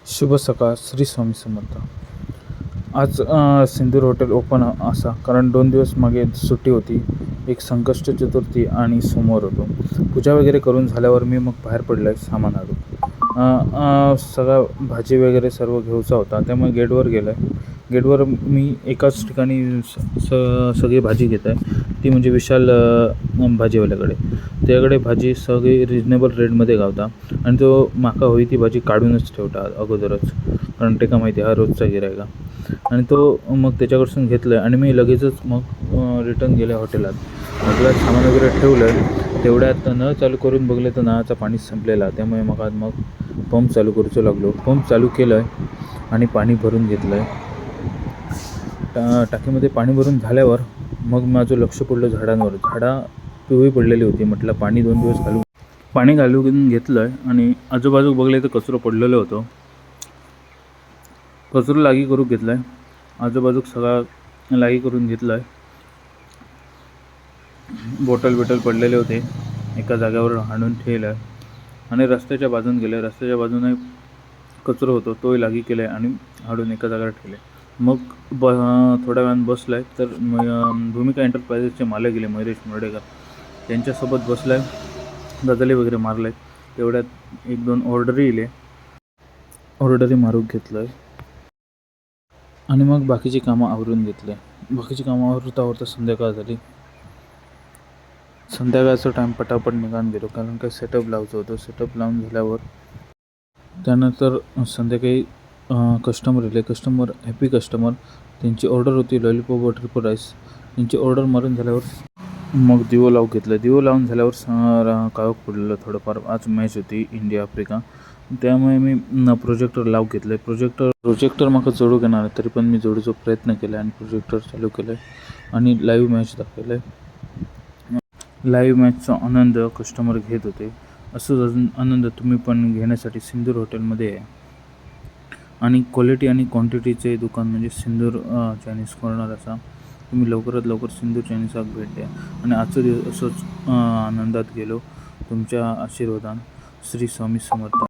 शुभ सकाळ. श्री स्वामी समर्थ. आज सिंदूर हॉटेल ओपन असा, कारण 2 दिवस मागे सुट्टी होती. एक संकष्ट चतुर्थी आणि सोमवार होतो. पूजा वगैरे करून झाल्यावर मी मग बाहेर पडलो आहे सामान आणून. सगळा भाजी वगैरे सर्व घ्यायचा होता, त्यामुळे गेटवर गेलो आहे. गेटवर मी एकाच ठिकाणी सगळी भाजी घेत आहे, ती म्हणजे विशाल भाजीवाल्याकडे. त्याकडे भाजी सगळी रिजनेबल रेटमध्ये गावता आणि तो माका होई ती भाजी काढूनच ठेवता अगोदरच, कारण ते का माहिती हा रोजचा गिऱ्हाईक आहे. आणि तो मग त्याच्याकडसून घेतलं आहे आणि मी लगेचच मग रिटर्न गेले हॉटेलात. सामान वगैरे ठेवलं आहे. तेवढ्यात नळ चालू करून बघले तर नळाचं पाणी संपलेला. त्यामुळे मग पंप चालू करूचं लागलो. पंप चालू केलं आहे आणि पाणी भरून घेतलं आहे. टाकीमध्ये पाणी भरून झाल्यावर मग माझं लक्ष पडलं झाडांवर. झाडं पिवळी पडलेली होती. म्हटलं पाणी 2 दिवस पाणी घालून घेतलं आहे आणि आजूबाजू बघले तर कचरो पडलेलं होतं. कचरो लागी करून घेतला आहे. आजूबाजू सगळा लागी करून घेतला आहे. बॉटल पडलेले होते, एका जागेवर हाणून ठेवलं आहे आणि रस्त्याच्या बाजून गेले. रस्त्याच्या बाजूने कचरो होतो, तोही लागी केला आहे आणि हाडून एका जागेवर ठेवले. मग थोड्या वेळानं बसला आहे तर भूमिका एंटरप्राइजेसचे मालक गेले, मयुरेश मुर्डेकर, त्यांच्यासोबत बसला आहे. गजाली वगैरे मारले. तेवढ्यात 1-2 ऑर्डरी मारून घेतलं आहे आणि मग बाकीची कामं आवरून घेतले. बाकीची कामं आवरता संध्याकाळ झाली. संध्याकाळचा टाईम पटापट निघून गेलो, कारण काही सेटअप लावायचं होतं. सेटअप लावून झाल्यावर त्यानंतर संध्याकाळी कस्टमर हॅपी कस्टमर, त्यांची ऑर्डर होती लॉलीपॉप व ट्रिपल राईस. त्यांची ऑर्डर मारून झाल्यावर मग दिवो लावून घेतलं. दिवो लावून झाल्यावर काळोख पडलेलं थोडंफार. आज मॅच होती इंडिया आफ्रिका, त्यामुळे मी प्रोजेक्टर लावून घेतलं आहे. प्रोजेक्टर माका जोडू घेणार आहे, तरी पण मी जोडूचा प्रयत्न केला आणि प्रोजेक्टर चालू केलं आहे आणि लाईव्ह मॅच दाखवलं आहे. लाईव्ह मॅचचा आनंद कस्टमर घेत होते. असंच अजून आनंद तुम्ही पण घेण्यासाठी सिंदूर हॉटेलमध्ये आहे. आणि क्वालिटी आणि क्वांटिटीचे दुकान म्हणजे सिंदूर चायनीज कॉर्नर असा. तुम्ही लवकरात लवकर सिंदूर चायनीजला भेट द्या. आणि आजचा दिवस असंच आनंदात गेलो तुमच्या आशीर्वादान. श्री स्वामी समर्थ.